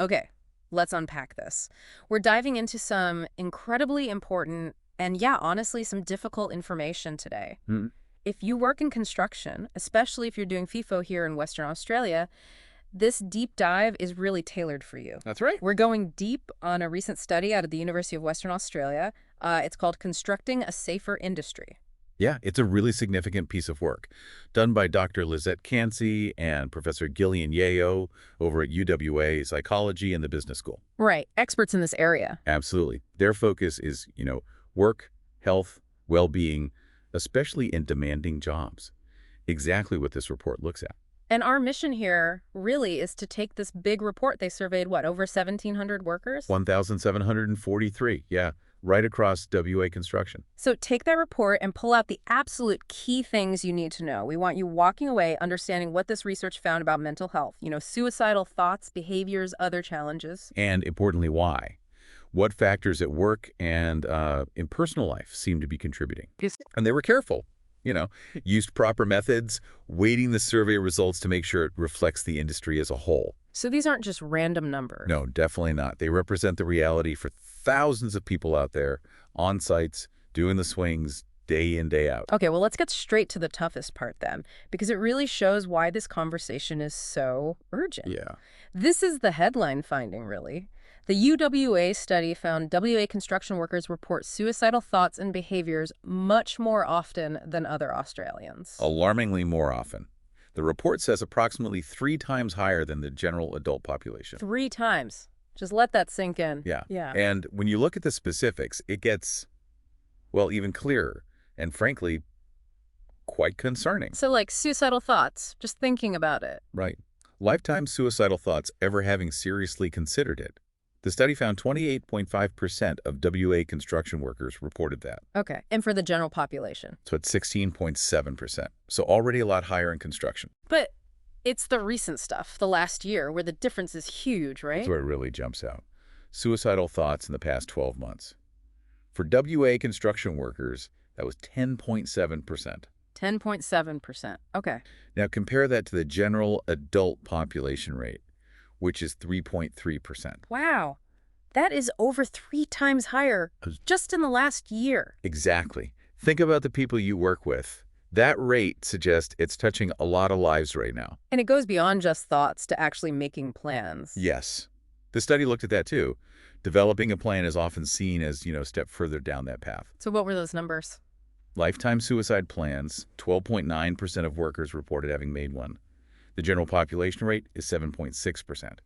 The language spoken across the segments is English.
Okay, let's unpack this. We're diving into some incredibly important and, yeah, honestly, some difficult information today. Hmm. If you work in construction, especially if you're doing FIFO here in Western Australia, this deep dive is really tailored for you. That's right. We're going deep on a recent study out of the University of Western Australia. It's called Constructing a Safer Industry. Yeah, it's a really significant piece of work done by Dr. Lizette Cansey and Professor Gillian Yeo over at UWA Psychology and the Business School. Right, experts in this area. Absolutely. Their focus is, work, health, well-being, especially in demanding jobs. Exactly what this report looks at. And our mission here really is to take this big report. They surveyed, what, over 1,700 workers? 1,743, yeah, right across WA construction. So take that report and pull out the absolute key things you need to know. We want you walking away understanding what this research found about mental health. Suicidal thoughts, behaviors, other challenges. And importantly, why? What factors at work and in personal life seem to be contributing? And they were careful. Used proper methods, weighting the survey results to make sure it reflects the industry as a whole. So these aren't just random numbers. No, definitely not. They represent the reality for thousands of people out there on sites, doing the swings day in, day out. Okay, well, let's get straight to the toughest part then, because it really shows why this conversation is so urgent. Yeah. This is the headline finding, really. The UWA study found WA construction workers report suicidal thoughts and behaviors much more often than other Australians. Alarmingly more often. The report says approximately 3 times higher than the general adult population. 3 times. Just let that sink in. Yeah. Yeah. And when you look at the specifics, it gets, well, even clearer and, frankly, quite concerning. So, like, suicidal thoughts, just thinking about it. Right. Lifetime suicidal thoughts ever having seriously considered it. The study found 28.5% of WA construction workers reported that. Okay. And for the general population. So it's 16.7%. So already a lot higher in construction. But it's the recent stuff, the last year, where the difference is huge, right? That's where it really jumps out. Suicidal thoughts in the past 12 months. For WA construction workers, that was 10.7%. 10.7%. Okay. Now compare that to the general adult population rate, which is 3.3%. Wow. That is over 3 times higher just in the last year. Exactly. Think about the people you work with. That rate suggests it's touching a lot of lives right now. And it goes beyond just thoughts to actually making plans. Yes. The study looked at that too. Developing a plan is often seen as, a step further down that path. So what were those numbers? Lifetime suicide plans, 12.9% of workers reported having made one. The general population rate is 7.6%.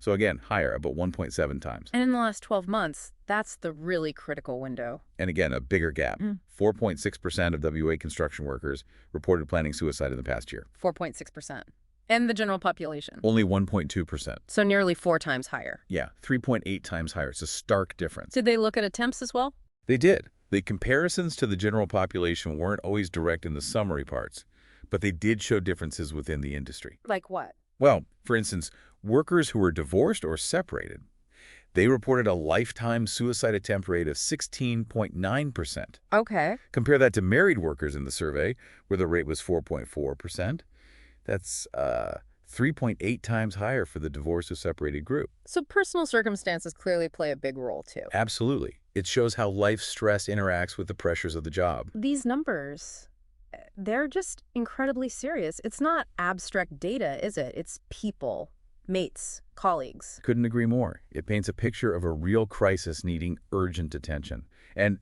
So again, higher, about 1.7 times. And in the last 12 months, that's the really critical window. And again, a bigger gap. 4.6% of WA construction workers reported planning suicide in the past year. 4.6%. And the general population? Only 1.2%. So nearly 4 times higher. Yeah, 3.8 times higher. It's a stark difference. Did they look at attempts as well? They did. The comparisons to the general population weren't always direct in the summary parts, but they did show differences within the industry. Like what? Well, for instance, workers who were divorced or separated, they reported a lifetime suicide attempt rate of 16.9%. Okay. Compare that to married workers in the survey, where the rate was 4.4%. That's 3.8 times higher for the divorced or separated group. So personal circumstances clearly play a big role, too. Absolutely. It shows how life stress interacts with the pressures of the job. These numbers, they're just incredibly serious. It's not abstract data, is it? It's people, mates, colleagues. Couldn't agree more. It paints a picture of a real crisis needing urgent attention. And,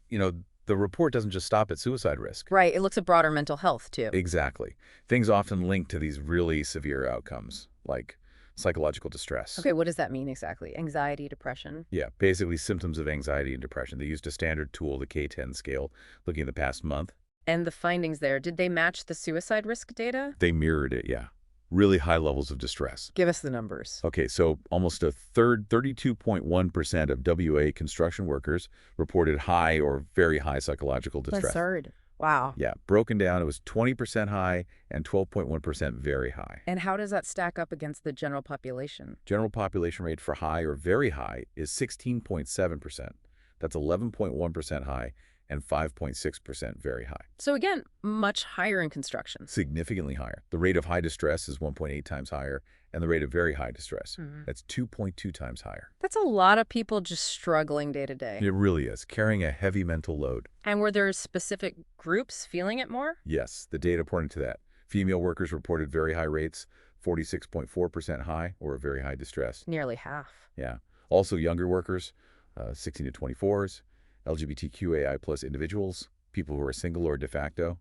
the report doesn't just stop at suicide risk. Right. It looks at broader mental health, too. Exactly. Things often linked to these really severe outcomes, like psychological distress. Okay, what does that mean exactly? Anxiety, depression? Yeah, basically symptoms of anxiety and depression. They used a standard tool, the K-10 scale, looking at the past month. And the findings there, did they match the suicide risk data? They mirrored it, yeah. Really high levels of distress. Give us the numbers. Okay, so almost a third, 32.1% of WA construction workers reported high or very high psychological distress. That's third. Wow. Yeah, broken down, it was 20% high and 12.1% very high. And how does that stack up against the general population? General population rate for high or very high is 16.7%. That's 11.1% high and 5.6% very high. So again, much higher in construction. Significantly higher. The rate of high distress is 1.8 times higher, and the rate of very high distress, that's 2.2 times higher. That's a lot of people just struggling day to day. It really is, carrying a heavy mental load. And were there specific groups feeling it more? Yes, the data pointed to that. Female workers reported very high rates, 46.4% high, or very high distress. Nearly half. Yeah. Also younger workers, 16 to 24s, LGBTQAI plus individuals, people who are single or de facto,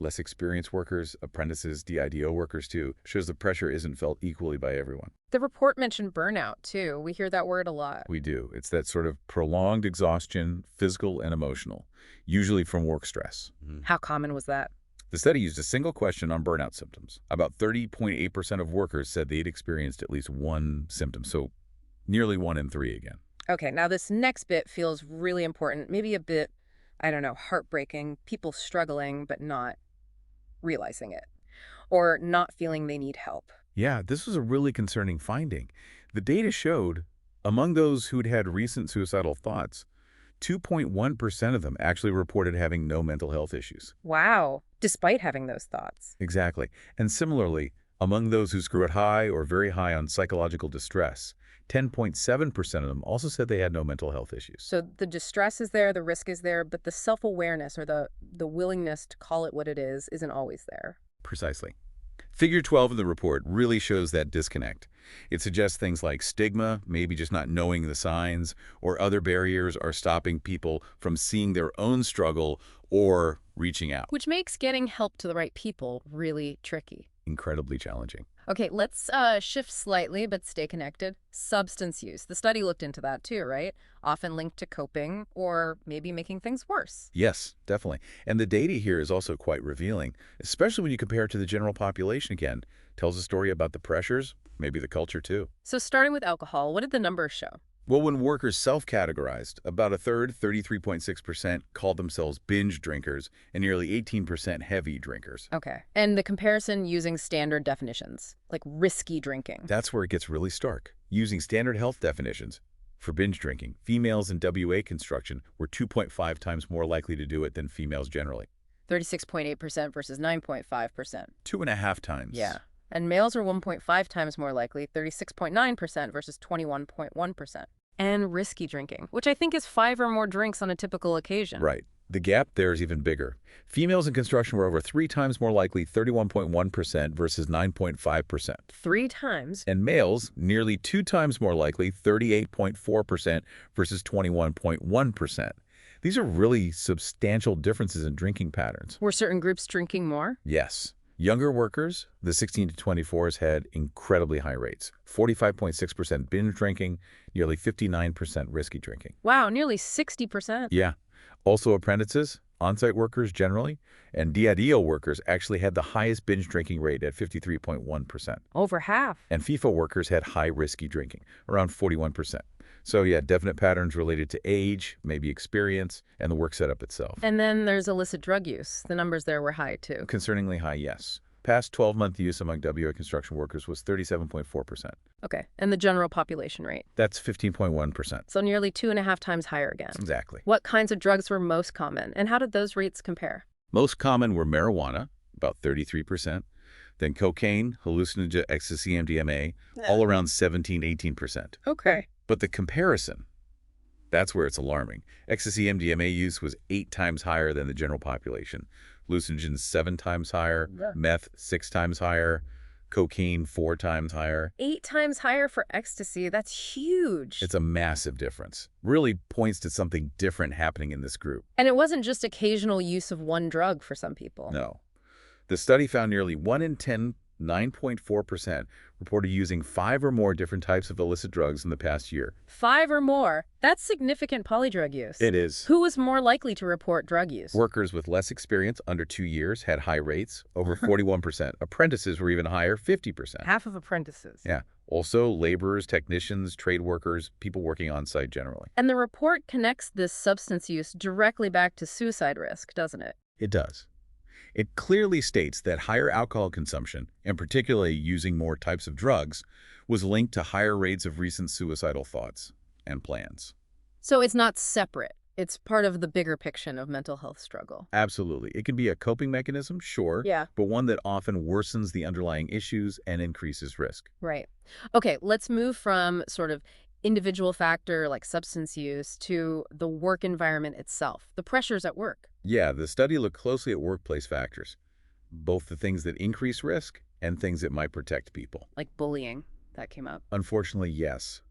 less experienced workers, apprentices, DIDO workers too, shows the pressure isn't felt equally by everyone. The report mentioned burnout, too. We hear that word a lot. We do. It's that sort of prolonged exhaustion, physical and emotional, usually from work stress. How common was that? The study used a single question on burnout symptoms. About 30.8% of workers said they'd experienced at least one symptom, so nearly 1 in 3 again. Okay, now this next bit feels really important, maybe a bit, I don't know, heartbreaking, people struggling but not realizing it, or not feeling they need help. Yeah, this was a really concerning finding. The data showed, among those who'd had recent suicidal thoughts, 2.1% of them actually reported having no mental health issues. Wow, despite having those thoughts. Exactly. And similarly, among those who score at high or very high on psychological distress, 10.7% of them also said they had no mental health issues. So the distress is there, the risk is there, but the self-awareness or the willingness to call it what it is isn't always there. Precisely. Figure 12 in the report really shows that disconnect. It suggests things like stigma, maybe just not knowing the signs, or other barriers are stopping people from seeing their own struggle or reaching out. Which makes getting help to the right people really tricky. Incredibly challenging. Okay, let's shift slightly, but stay connected. Substance use. The study looked into that too, right? Often linked to coping or maybe making things worse. Yes, definitely. And the data here is also quite revealing, especially when you compare it to the general population again. Tells a story about the pressures, maybe the culture too. So starting with alcohol, what did the numbers show? Well, when workers self-categorized, about a third, 33.6%, called themselves binge drinkers and nearly 18% heavy drinkers. Okay. And the comparison using standard definitions, like risky drinking. That's where it gets really stark. Using standard health definitions, for binge drinking, females in WA construction were 2.5 times more likely to do it than females generally. 36.8% versus 9.5%. 2.5 times. Yeah. And males are 1.5 times more likely, 36.9% versus 21.1%. And risky drinking, which I think is 5 or more drinks on a typical occasion. Right. The gap there is even bigger. Females in construction were over 3 times more likely, 31.1% versus 9.5%. 3 times? And males, nearly 2 times more likely, 38.4% versus 21.1%. These are really substantial differences in drinking patterns. Were certain groups drinking more? Yes. Younger workers, the 16 to 24s, had incredibly high rates. 45.6% binge drinking, nearly 59% risky drinking. Wow, nearly 60%. Yeah. Also apprentices, on-site workers generally, and DIDO workers actually had the highest binge drinking rate at 53.1%. Over half. And FIFO workers had high risky drinking, around 41%. So yeah, definite patterns related to age, maybe experience, and the work setup itself. And then there's illicit drug use. The numbers there were high, too. Concerningly high, yes. Past 12-month use among WA construction workers was 37.4%. Okay. And the general population rate? That's 15.1%. So nearly 2.5 times higher again. Exactly. What kinds of drugs were most common, and how did those rates compare? Most common were marijuana, about 33%, then cocaine, hallucinogen, ecstasy, MDMA, all around 17-18%. Okay. But the comparison, that's where it's alarming. Ecstasy MDMA use was 8 times higher than the general population. Hallucinogens 7 times higher, meth 6 times higher, cocaine 4 times higher. 8 times higher for ecstasy. That's huge. It's a massive difference. Really points to something different happening in this group. And it wasn't just occasional use of one drug for some people. No. The study found nearly 1 in 10, 9.4%, reported using 5 or more different types of illicit drugs in the past year. 5 or more? That's significant polydrug use. It is. Who was more likely to report drug use? Workers with less experience, under 2 years, had high rates, over 41%. Apprentices were even higher, 50%. Half of apprentices. Yeah. Also, laborers, technicians, trade workers, people working on site generally. And the report connects this substance use directly back to suicide risk, doesn't it? It does. It clearly states that higher alcohol consumption, and particularly using more types of drugs, was linked to higher rates of recent suicidal thoughts and plans. So it's not separate. It's part of the bigger picture of mental health struggle. Absolutely. It can be a coping mechanism, sure, Yeah. but one that often worsens the underlying issues and increases risk. Right. Okay, let's move from sort of individual factor like substance use to the work environment itself, the pressures at work, Yeah, the study looked closely at workplace factors, both the things that increase risk and things that might protect people. like bullying. That came up. Unfortunately, yes.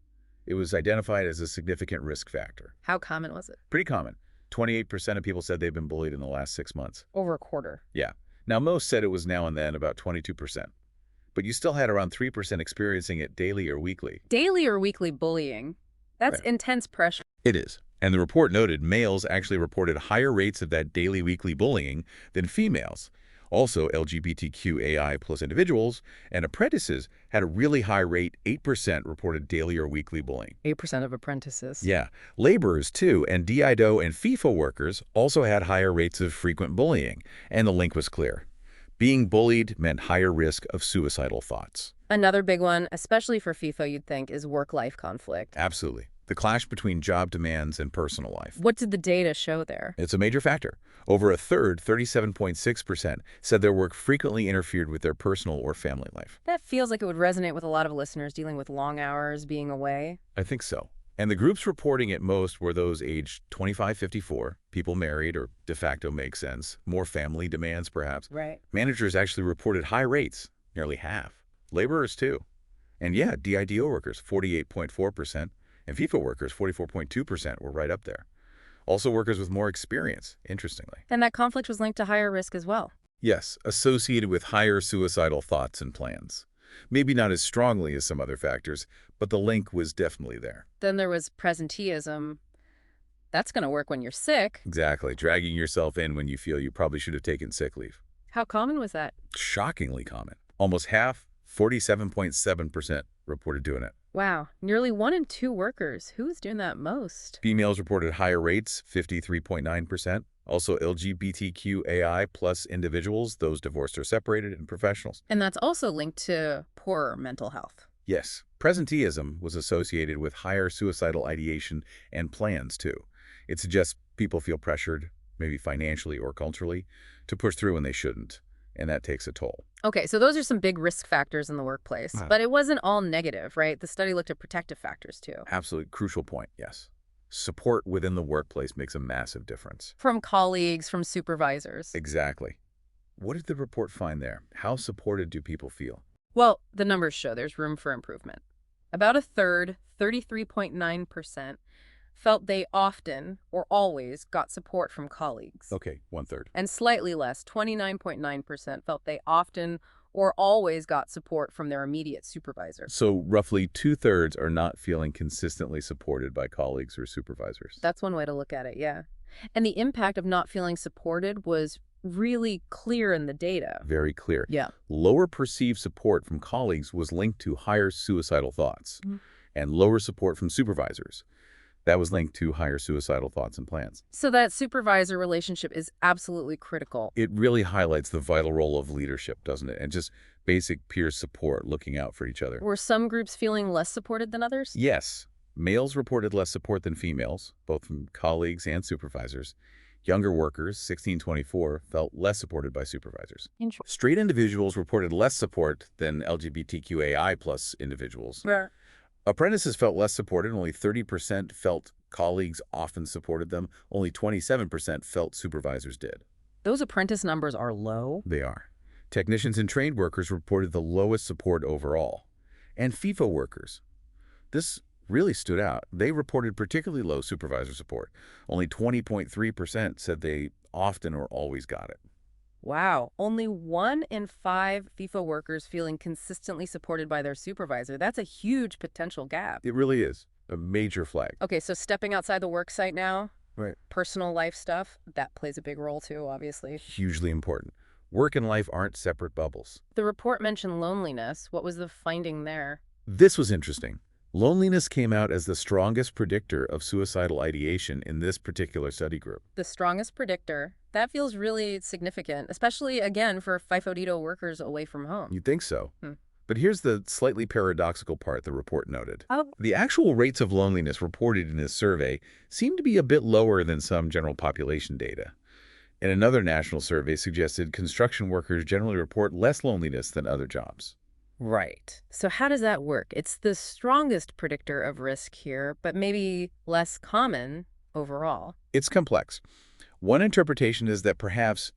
It was identified as a significant risk factor. How common was it? Pretty common. 28% of people said they've been bullied in the last 6 months. Over a quarter. Yeah. Now, most said it was now and then, about 22%. But you still had around 3% experiencing it daily or weekly. Daily or weekly bullying. That's Right. intense pressure. It is. And the report noted males actually reported higher rates of that daily, weekly bullying than females. Also, LGBTQAI plus individuals and apprentices had a really high rate. 8% reported daily or weekly bullying. 8% of apprentices. Yeah. Laborers, too, and DIDO and FIFO workers also had higher rates of frequent bullying. And the link was clear. Being bullied meant higher risk of suicidal thoughts. Another big one, especially for FIFO, you'd think, is work-life conflict. Absolutely. The clash between job demands and personal life. What did the data show there? It's a major factor. Over a third, 37.6%, said their work frequently interfered with their personal or family life. That feels like it would resonate with a lot of listeners dealing with long hours, being away. I think so. And the groups reporting it most were those aged 25-54, people married or de facto makes sense, more family demands perhaps. Right. Managers actually reported high rates, nearly half. Laborers too. And yeah, DIDO workers, 48.4%, and FIFO workers, 44.2%, were right up there. Also workers with more experience, interestingly. And that conflict was linked to higher risk as well. Yes, associated with higher suicidal thoughts and plans. Maybe not as strongly as some other factors, but the link was definitely there. Then there was presenteeism. That's going to work when you're sick. Exactly, dragging yourself in when you feel you probably should have taken sick leave. How common was that? Shockingly common. Almost half, 47.7%, reported doing it. Wow, nearly 1 in 2 workers. Who was doing that most? Females reported higher rates, 53.9%. Also LGBTQAI plus individuals, those divorced or separated, and professionals. And that's also linked to poorer mental health. Yes, presenteeism was associated with higher suicidal ideation and plans, too. It suggests people feel pressured, maybe financially or culturally, to push through when they shouldn't, and that takes a toll. Okay, so those are some big risk factors in the workplace. But it wasn't all negative, right? The study looked at protective factors, too. Absolutely crucial point, yes. Support within the workplace makes a massive difference. From colleagues, from supervisors. Exactly. What did the report find there? How supported do people feel? Well, the numbers show there's room for improvement. About a third, 33.9%, felt they often or always got support from colleagues. Okay, 1/3. And slightly less, 29.9%, felt they often or always got support from their immediate supervisor. So roughly 2/3 are not feeling consistently supported by colleagues or supervisors. That's one way to look at it, yeah. And the impact of not feeling supported was really clear in the data. Very clear. Yeah. Lower perceived support from colleagues was linked to higher suicidal thoughts, Mhm. and lower support from supervisors. That was linked to higher suicidal thoughts and plans. So that supervisor relationship is absolutely critical. It really highlights the vital role of leadership, doesn't it? And just basic peer support, looking out for each other. Were some groups feeling less supported than others? Yes, males reported less support than females, both from colleagues and supervisors. Younger workers, 16-24, felt less supported by supervisors. Straight individuals reported less support than LGBTQAI plus individuals. Right. Apprentices felt less supported. Only 30% felt colleagues often supported them. Only 27% felt supervisors did. Those apprentice numbers are low. They are. Technicians and trained workers reported the lowest support overall. And FIFO workers. This really stood out. They reported particularly low supervisor support. Only 20.3% said they often or always got it. Wow. Only 1 in 5 FIFO workers feeling consistently supported by their supervisor. That's a huge potential gap. It really is a major flag. Okay, so stepping outside the work site now, Right. personal life stuff, that plays a big role too, obviously. Hugely important. Work and life aren't separate bubbles. The report mentioned loneliness. What was the finding there? This was interesting. Loneliness came out as the strongest predictor of suicidal ideation in this particular study group. The strongest predictor. That feels really significant, especially, again, for FIFO-DIDO workers away from home. You'd think so. But here's the slightly paradoxical part the report noted. Oh, The actual rates of loneliness reported in this survey seem to be a bit lower than some general population data. And another national survey suggested construction workers generally report less loneliness than other jobs. right. So how does that work? It's the strongest predictor of risk here, but maybe less common overall. It's complex. One interpretation is that perhaps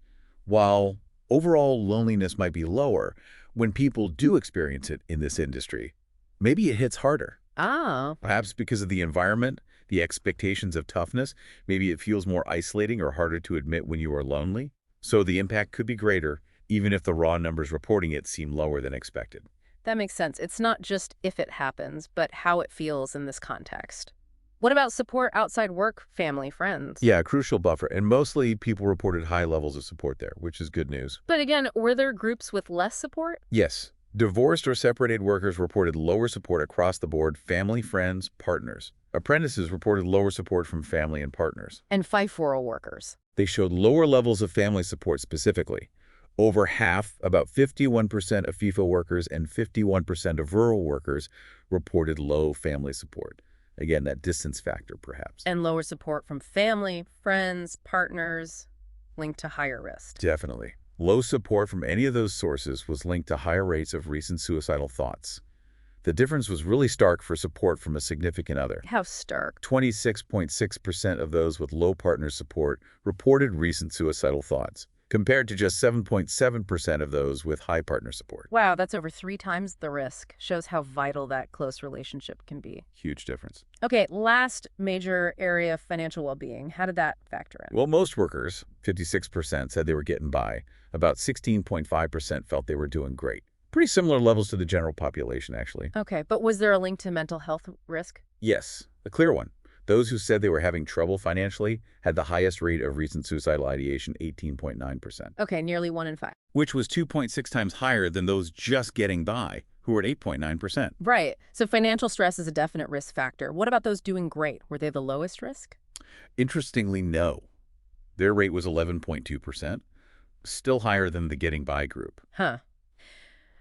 while overall loneliness might be lower, when people do experience it in this industry, maybe it hits harder. Ah, Perhaps because of the environment, the expectations of toughness, maybe it feels more isolating or harder to admit when you are lonely. So the impact could be greater, even if the raw numbers reporting it seem lower than expected. that makes sense. It's not just if it happens, but how it feels in this context. What about support outside work, family, friends? Yeah, a crucial buffer, and mostly people reported high levels of support there, which is good news. But again, were there groups with less support? Yes, divorced or separated workers reported lower support across the board, family, friends, partners. Apprentices reported lower support from family and partners. And FIFO workers. They showed lower levels of family support specifically. Over half, about 51% of FIFO workers and 51% of rural workers reported low family support. Again, that distance factor, perhaps. And lower support from family, friends, partners, linked to higher risk. Definitely. Low support from any of those sources was linked to higher rates of recent suicidal thoughts. The difference was really stark for support from a significant other. How stark. 26.6% of those with low partner support reported recent suicidal thoughts, compared to just 7.7% of those with high partner support. Wow, that's over 3 times the risk. Shows how vital that close relationship can be. Huge difference. Okay, last major area of financial well-being. How did that factor in? Well, most workers, 56%, said they were getting by. About 16.5% felt they were doing great. Pretty similar levels to the general population, actually. Okay, but was there a link to mental health risk? Yes, a clear one. Those who said they were having trouble financially had the highest rate of recent suicidal ideation, 18.9%. Okay, nearly 1 in 5. Which was 2.6 times higher than those just getting by, who were at 8.9%. Right. So financial stress is a definite risk factor. What about those doing great? Were they the lowest risk? Interestingly, no. Their rate was 11.2%, still higher than the getting by group. Huh.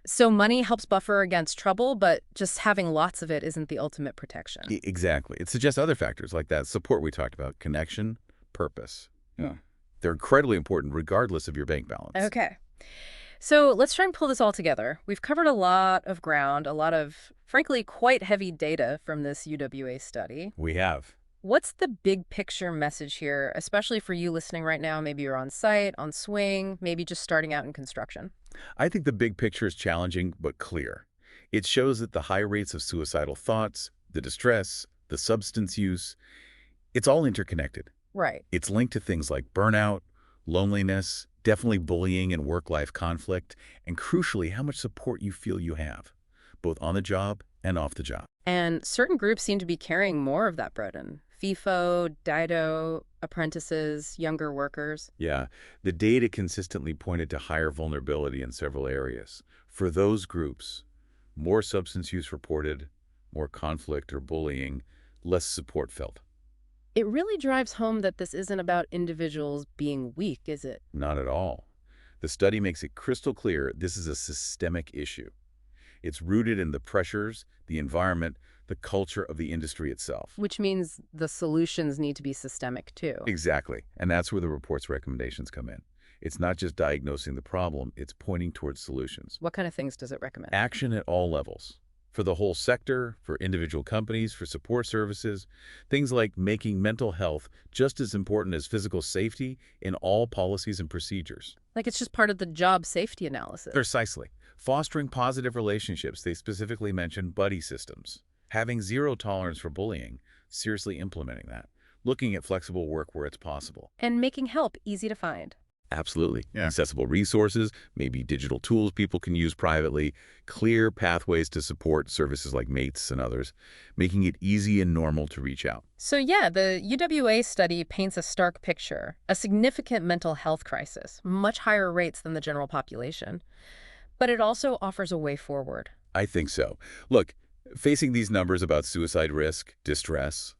So money helps buffer against trouble, but just having lots of it isn't the ultimate protection. Exactly. It suggests other factors like that support we talked about, connection, purpose. Yeah. They're incredibly important regardless of your bank balance. Okay. So let's try and pull this all together. We've covered a lot of ground, a lot of, frankly, quite heavy data from this UWA study. We have. What's the big picture message here, especially for you listening right now? Maybe you're on site, on swing, maybe just starting out in construction. I think the big picture is challenging but clear. It shows that the high rates of suicidal thoughts, the distress, the substance use, it's all interconnected. Right. It's linked to things like burnout, loneliness, definitely bullying and work-life conflict, and crucially, how much support you feel you have, both on the job and off the job. And certain groups seem to be carrying more of that burden. FIFO, DIDO, apprentices, younger workers. Yeah, the data consistently pointed to higher vulnerability in several areas. For those groups, more substance use reported, more conflict or bullying, less support felt. It really drives home that this isn't about individuals being weak, is it? Not at all. The study makes it crystal clear this is a systemic issue. It's rooted in the pressures, the environment, the culture of the industry itself. Which means the solutions need to be systemic, too. Exactly. And that's where the report's recommendations come in. It's not just diagnosing the problem, it's pointing towards solutions. What kind of things does it recommend? Action at all levels. For the whole sector, for individual companies, for support services, things like making mental health just as important as physical safety in all policies and procedures. Like it's just part of the job safety analysis. Precisely. Fostering positive relationships, they specifically mention buddy systems. Having zero tolerance for bullying, seriously implementing that. Looking at flexible work where it's possible. And making help easy to find. Absolutely. Yeah. Accessible resources, maybe digital tools people can use privately, clear pathways to support services like Mates and others, making it easy and normal to reach out. So yeah, the UWA study paints a stark picture, a significant mental health crisis, much higher rates than the general population. But it also offers a way forward. I think so. Look, facing these numbers about suicide risk, distress,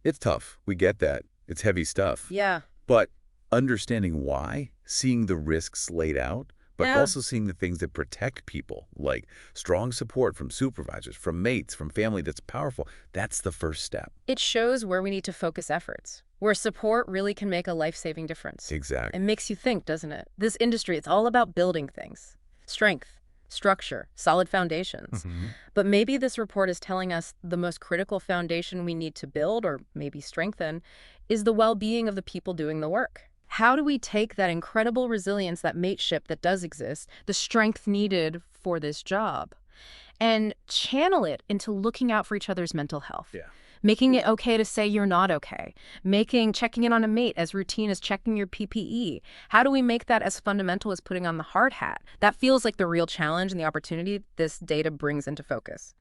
it's tough. We get that. It's heavy stuff. Yeah. But understanding why, seeing the risks laid out, but Yeah. also seeing the things that protect people, like strong support from supervisors, from mates, from family that's powerful. That's the first step. It shows where we need to focus efforts, where support really can make a life-saving difference. It Exactly. makes you think, doesn't it? This industry, it's all about building things. Strength, structure, solid foundations. Mhm. But maybe this report is telling us the most critical foundation we need to build, or maybe strengthen, is the well-being of the people doing the work. How do we take that incredible resilience, that mateship that does exist, the strength needed for this job, and channel it into looking out for each other's mental health? Yeah. Making it okay to say you're not okay. Making checking in on a mate as routine as checking your PPE. How do we make that as fundamental as putting on the hard hat? That feels like the real challenge and the opportunity this data brings into focus.